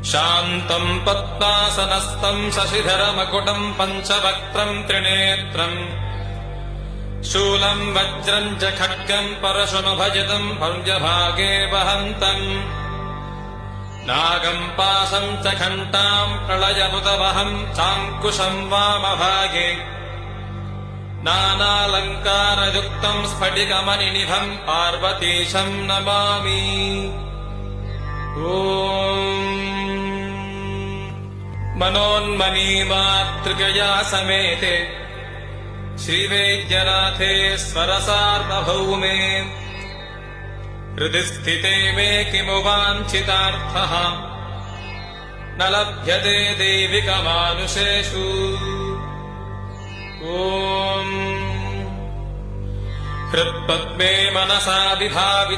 शान्तम् पद्मासनस्थम् शशिधरमकुटम् पञ्चवक्त्रम् त्रिनेत्रम् शूलम् वज्रम् च खड्गम् परशुमभजितम् भव्यभागे वहन्तम् नागम् पाशम् च घण्टाम् प्रलयमुदवहम् चाङ्कुशम् वामभागे नानालङ्कारयुक्तम् स्फटिकमणिनिभम् पार्वतीशम् नमामि। मनोन्मनीमातृकया समेते श्रीवैद्यनाथेश्वर सार्वभौमे हृदि स्थिते मे किमु वाञ्छितार्थः न लभ्यते दैविकमानुषेषु। हृत्पद्मे मनसा विभावितमहामादोपरि